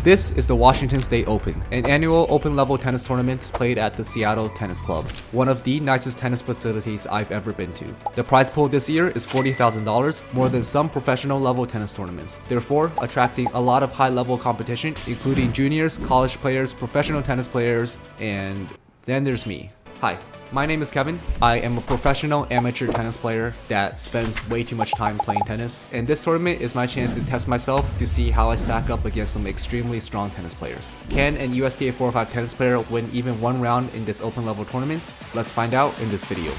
This is the Washington State Open, an annual open-level tennis tournament played at the Seattle Tennis Club, one of the nicest tennis facilities I've ever been to. The prize pool this year is $40,000, more than some professional level tennis tournaments, therefore attracting a lot of high-level competition, including juniors, college players, professional tennis players, and then there's me. Hi. My name is Kevin. I am a professional amateur tennis player that spends way too much time playing tennis, and this tournament is my chance to test myself to see how I stack up against some extremely strong tennis players. Can an USTA 405 tennis player win even one round in this open level tournament? Let's find out in this video.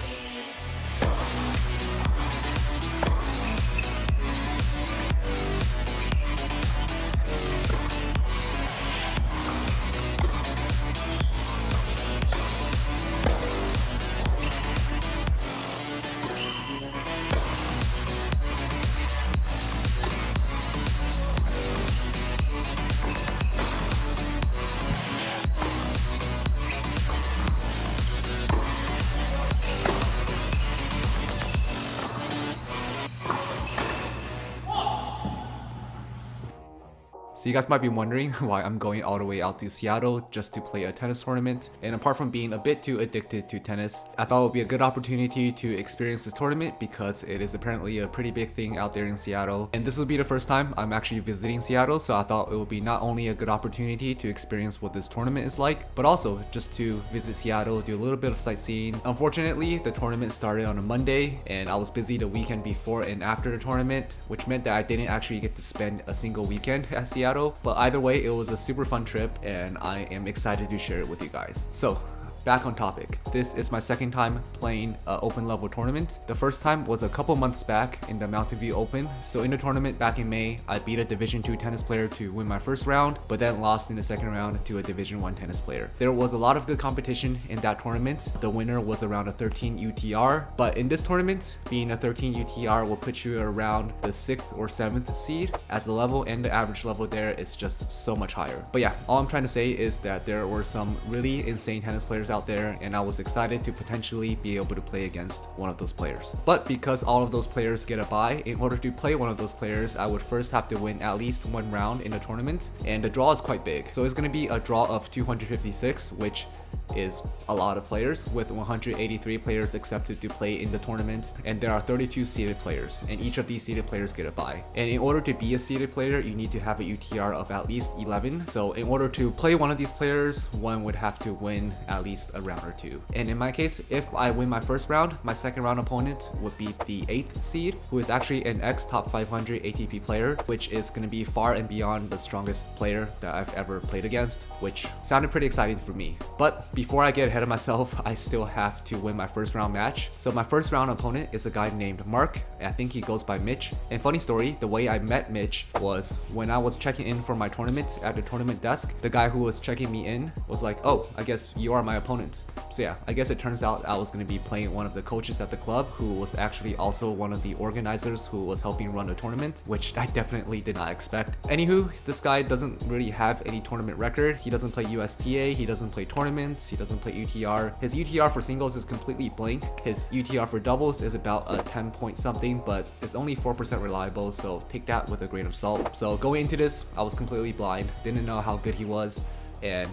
So you guys might be wondering why I'm going all the way out to Seattle just to play a tennis tournament, and apart from being a bit too addicted to tennis, I thought it would be a good opportunity to experience this tournament because it is apparently a pretty big thing out there in Seattle, and this will be the first time I'm actually visiting Seattle, so I thought it would be not only a good opportunity to experience what this tournament is like, but also just to visit Seattle, do a little bit of sightseeing. Unfortunately, the tournament started on a Monday, and I was busy the weekend before and after the tournament, which meant that I didn't actually get to spend a single weekend at Seattle. But either way, it was a super fun trip and I am excited to share it with you guys. So back on topic. This is my second time playing an open level tournament. The first time was a couple months back in the Mountain View Open. So in the tournament back in May, I beat a Division 2 tennis player to win my first round, but then lost in the second round to a Division 1 tennis player. There was a lot of good competition in that tournament. The winner was around a 13 UTR, but in this tournament, being a 13 UTR will put you around the 6th or 7th seed, as the level and the average level there is just so much higher. But yeah, all I'm trying to say is that there were some really insane tennis players out there, and I was excited to potentially be able to play against one of those players. But because all of those players get a bye, in order to play one of those players, I would first have to win at least one round in the tournament, and the draw is quite big. So it's going to be a draw of 256, which is a lot of players, with 183 players accepted to play in the tournament, and there are 32 seeded players, and each of these seeded players get a bye. And in order to be a seeded player, you need to have a UTR of at least 11. So in order to play one of these players, one would have to win at least a round or two. And in my case, if I win my first round, my second round opponent would be the 8th seed, who is actually an ex-top 500 ATP player, which is going to be far and beyond the strongest player that I've ever played against, which sounded pretty exciting for me. But before I get ahead of myself, I still have to win my first round match. So my first round opponent is a guy named Mark. I think he goes by Mitch. And funny story, the way I met Mitch was when I was checking in for my tournament at the tournament desk. The guy who was checking me in was like, "Oh, I guess you are my opponent." So yeah, I guess it turns out I was going to be playing one of the coaches at the club, who was actually also one of the organizers who was helping run the tournament, which I definitely did not expect. Anywho, this guy doesn't really have any tournament record. He doesn't play USTA, he doesn't play tournaments, he doesn't play UTR. His UTR for singles is completely blank. His UTR for doubles is about a 10 point something, but it's only 4% reliable, so take that with a grain of salt. So going into this, I was completely blind, didn't know how good he was, and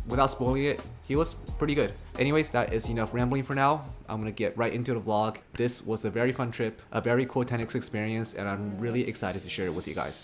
without spoiling it, he was pretty good. Anyways, that is enough rambling for now. I'm gonna get right into the vlog. This was a very fun trip, a very cool tennis experience, and I'm really excited to share it with you guys.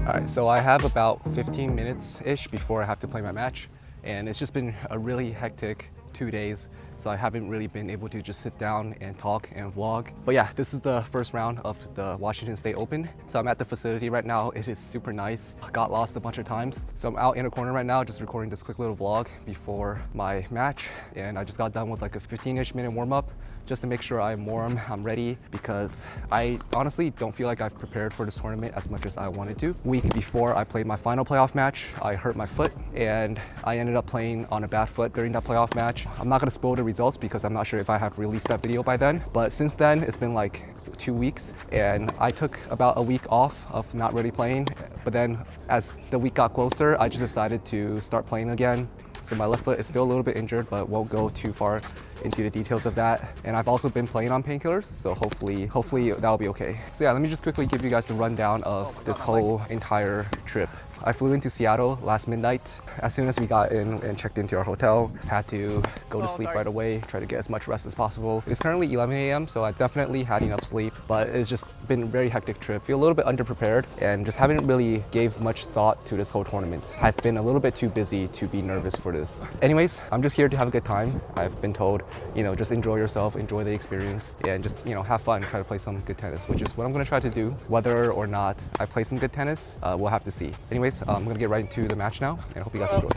Alright, so I have about 15 minutes-ish before I have to play my match, and it's just been a really hectic 2 days, so I haven't really been able to just sit down and talk and vlog. But yeah, this is the first round of the Washington State Open. So I'm at the facility right now. It is super nice. I got lost a bunch of times. So I'm out in a corner right now just recording this quick little vlog before my match, and I just got done with like a 15-ish minute warm-up. just to make sure I'm warm, I'm ready, because I honestly don't feel like I've prepared for this tournament as much as I wanted to. Week before I played my final playoff match, I hurt my foot and I ended up playing on a bad foot during that playoff match. I'm not gonna spoil the results because I'm not sure if I have released that video by then, but since then it's been like 2 weeks and I took about a week off of not really playing, but then as the week got closer, I just decided to start playing again. So my left foot is still a little bit injured, but won't go too far into the details of that. And I've also been playing on painkillers, so hopefully that'll be okay. So yeah, let me just quickly give you guys the rundown of this whole entire trip. I flew into Seattle last midnight. As soon as we got in and checked into our hotel, just had to go to sleep right away, try to get as much rest as possible. It's currently 11 a.m., so I definitely had enough sleep, but it's just been a very hectic trip. Feel a little bit underprepared and just haven't really gave much thought to this whole tournament. I've been a little bit too busy to be nervous for this. Anyways, I'm just here to have a good time. I've been told, just enjoy yourself, enjoy the experience, and just, have fun, try to play some good tennis, which is what I'm gonna try to do. Whether or not I play some good tennis, we'll have to see. Anyways, I'm gonna get right into the match now, and I hope you guys enjoy.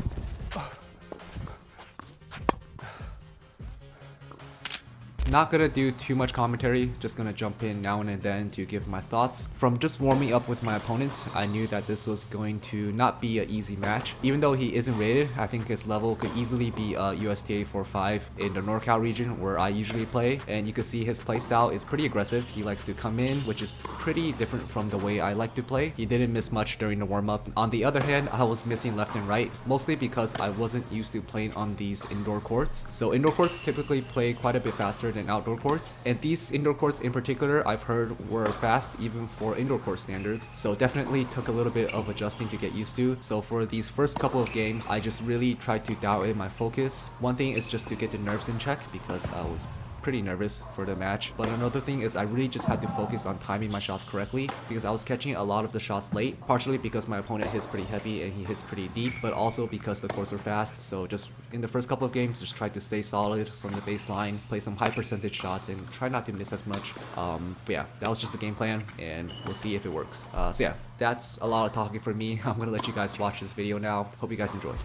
Not gonna do too much commentary, just gonna jump in now and then to give my thoughts. From just warming up with my opponent, I knew that this was going to not be an easy match. Even though he isn't rated, I think his level could easily be a USTA 4-5 in the NorCal region where I usually play. And you can see his playstyle is pretty aggressive. He likes to come in, which is pretty different from the way I like to play. He didn't miss much during the warm-up. On the other hand, I was missing left and right, mostly because I wasn't used to playing on these indoor courts. So indoor courts typically play quite a bit faster than outdoor courts, and these indoor courts in particular I've heard were fast even for indoor court standards, so definitely took a little bit of adjusting to get used to. So for these first couple of games I just really tried to dial in my focus. One thing is just to get the nerves in check because I was pretty nervous for the match, but another thing is I really just had to focus on timing my shots correctly because I was catching a lot of the shots late, partially because my opponent hits pretty heavy and he hits pretty deep, but also because the courts were fast. So just in the first couple of games, just try to stay solid from the baseline, play some high percentage shots and try not to miss as much. But yeah, that was just the game plan and we'll see if it works. So yeah, that's a lot of talking for me. I'm gonna let you guys watch this video now. Hope you guys enjoy.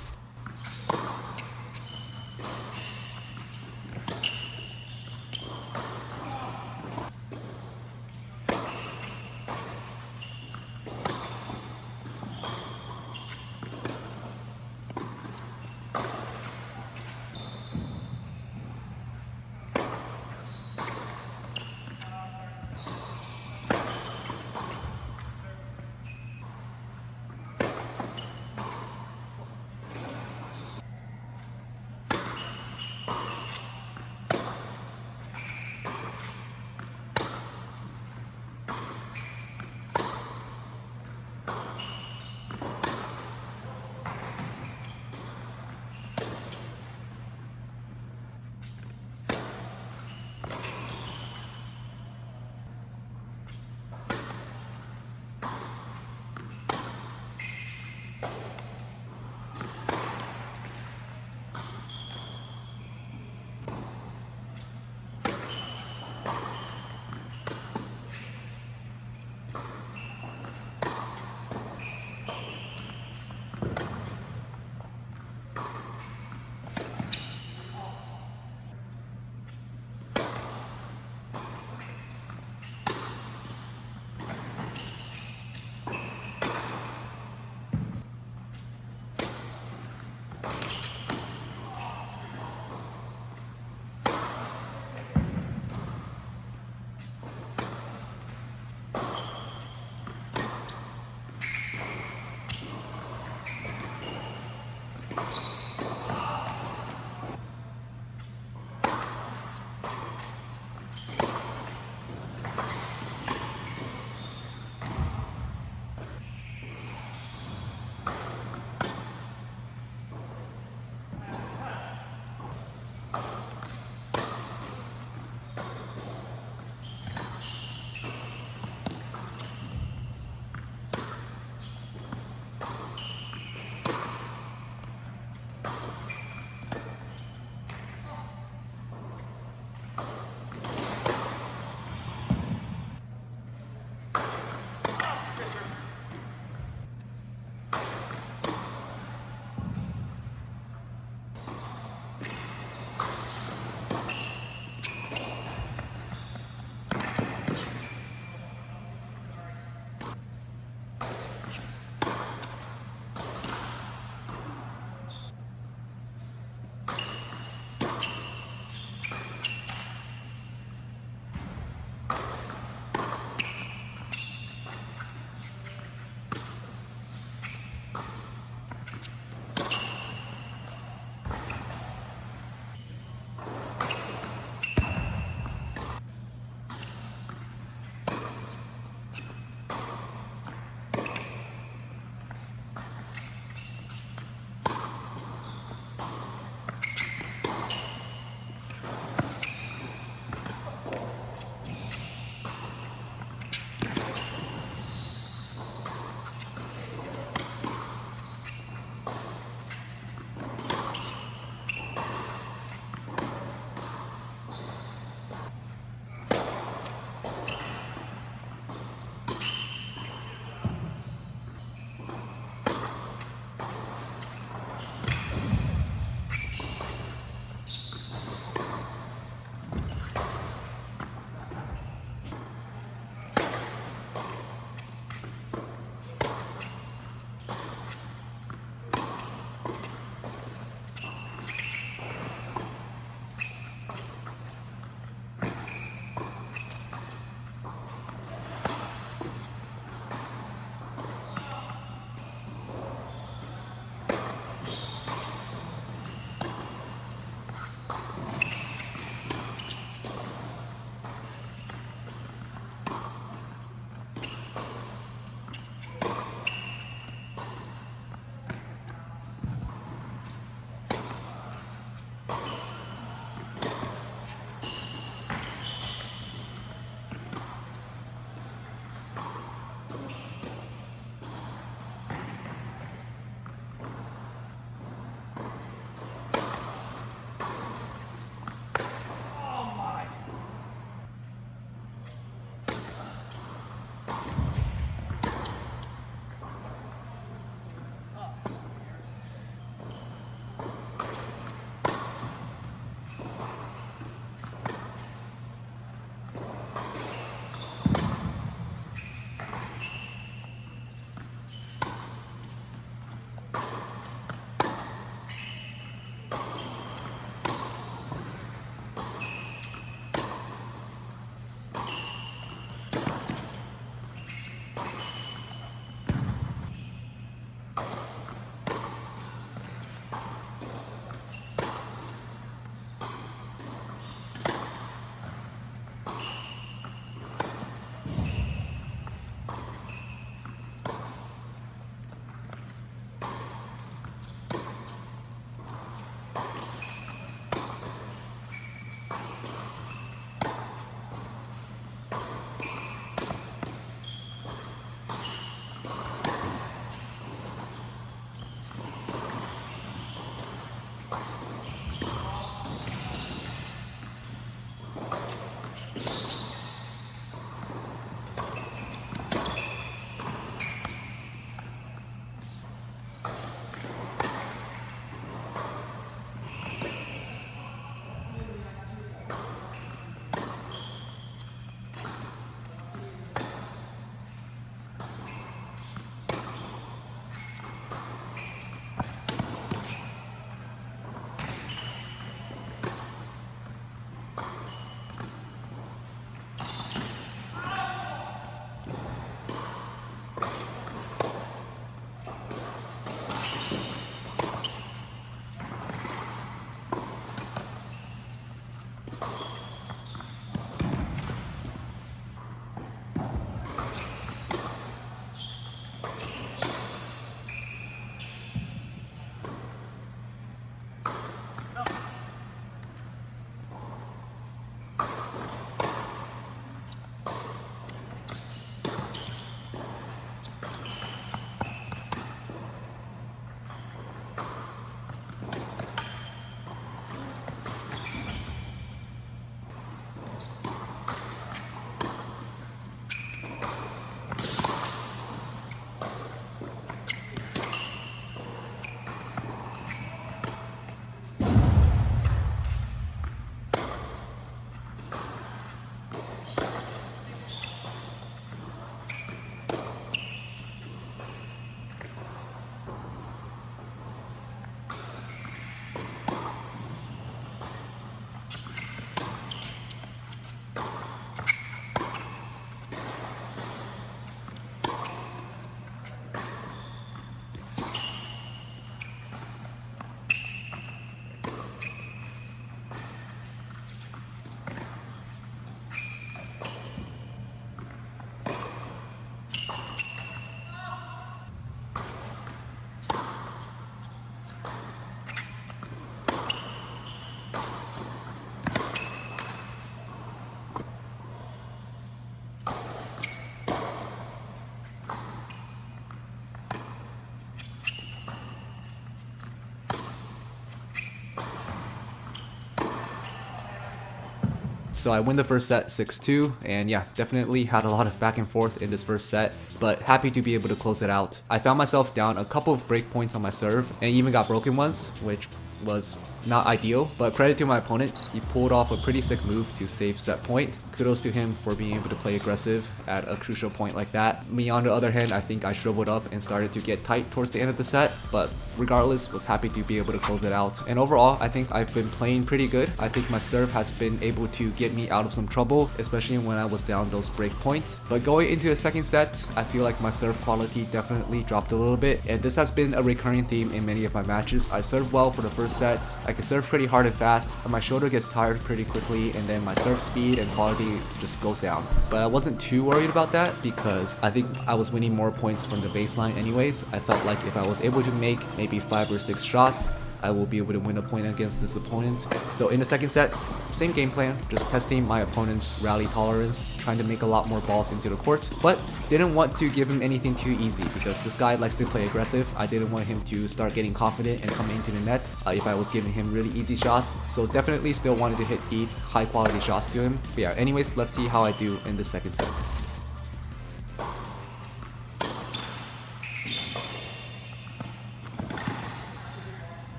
So I win the first set 6-2, and yeah, definitely had a lot of back and forth in this first set, but happy to be able to close it out. I found myself down a couple of break points on my serve, and even got broken ones, which was not ideal, but credit to my opponent. He pulled off a pretty sick move to save set point. Kudos to him for being able to play aggressive at a crucial point like that. Me, on the other hand, I think I shriveled up and started to get tight towards the end of the set, but regardless, was happy to be able to close it out. And overall, I think I've been playing pretty good. I think my serve has been able to get me out of some trouble, especially when I was down those break points. But going into the second set, I feel like my serve quality definitely dropped a little bit, and this has been a recurring theme in many of my matches. I serve well for the first set, I can serve pretty hard and fast, but my shoulder gets tired pretty quickly, and then my serve speed and quality just goes down. But I wasn't too worried about that because I think I was winning more points from the baseline anyways. I felt like if I was able to make maybe 5 or 6 shots, I will be able to win a point against this opponent. So in the second set, same game plan, just testing my opponent's rally tolerance, trying to make a lot more balls into the court, but didn't want to give him anything too easy because this guy likes to play aggressive. I didn't want him to start getting confident and coming into the net if I was giving him really easy shots. So definitely still wanted to hit deep, high quality shots to him. But yeah, anyways, let's see how I do in the second set.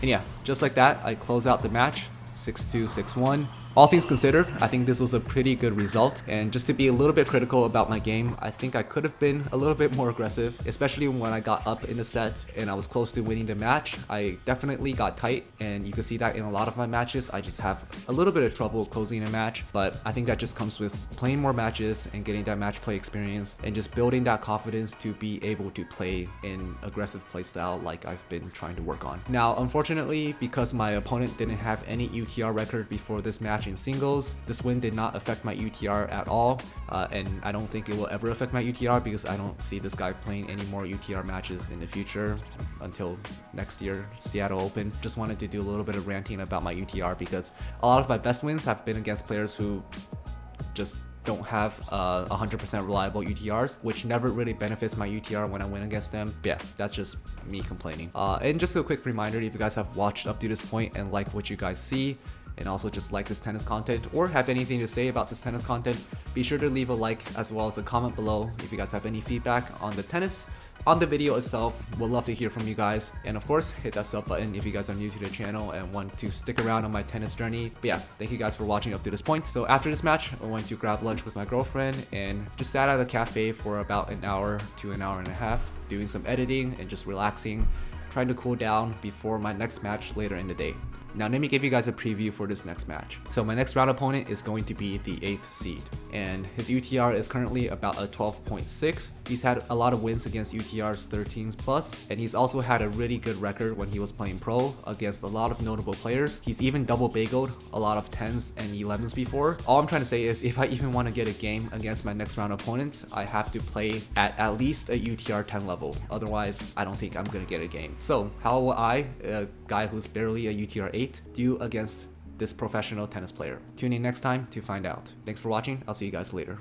And yeah, just like that, I close out the match 6-2, 6-1. All things considered, I think this was a pretty good result, and just to be a little bit critical about my game, I think I could have been a little bit more aggressive, especially when I got up in the set and I was close to winning the match. I definitely got tight, and you can see that in a lot of my matches. I just have a little bit of trouble closing a match, but I think that just comes with playing more matches and getting that match play experience and just building that confidence to be able to play in aggressive playstyle like I've been trying to work on. Now, unfortunately, because my opponent didn't have any UTR record before this match in singles, this win did not affect my UTR at all, and I don't think it will ever affect my UTR because I don't see this guy playing any more UTR matches in the future until next year, Seattle Open. Just wanted to do a little bit of ranting about my UTR because a lot of my best wins have been against players who just don't have 100% reliable UTRs, which never really benefits my UTR when I win against them. But yeah, that's just me complaining. And just a quick reminder, if you guys have watched up to this point and like what you guys see, and also just like this tennis content or have anything to say about this tennis content, be sure to leave a like as well as a comment below if you guys have any feedback on the tennis, on the video itself. We'd love to hear from you guys, and of course hit that sub button if you guys are new to the channel and want to stick around on my tennis journey. But yeah, thank you guys for watching up to this point. So after this match, I went to grab lunch with my girlfriend and just sat at a cafe for about an hour to an hour and a half doing some editing and just relaxing, trying to cool down before my next match later in the day. Now let me give you guys a preview for this next match. So my next round opponent is going to be the 8th seed, and his UTR is currently about a 12.6. He's had a lot of wins against UTRs 13s plus, and he's also had a really good record when he was playing pro against a lot of notable players. He's even double bageled a lot of 10s and 11s before. All I'm trying to say is if I even want to get a game against my next round opponent, I have to play at least a UTR 10 level. Otherwise, I don't think I'm gonna get a game. So how will I, a guy who's barely a UTR 8, do against this professional tennis player? Tune in next time to find out. Thanks for watching. I'll see you guys later.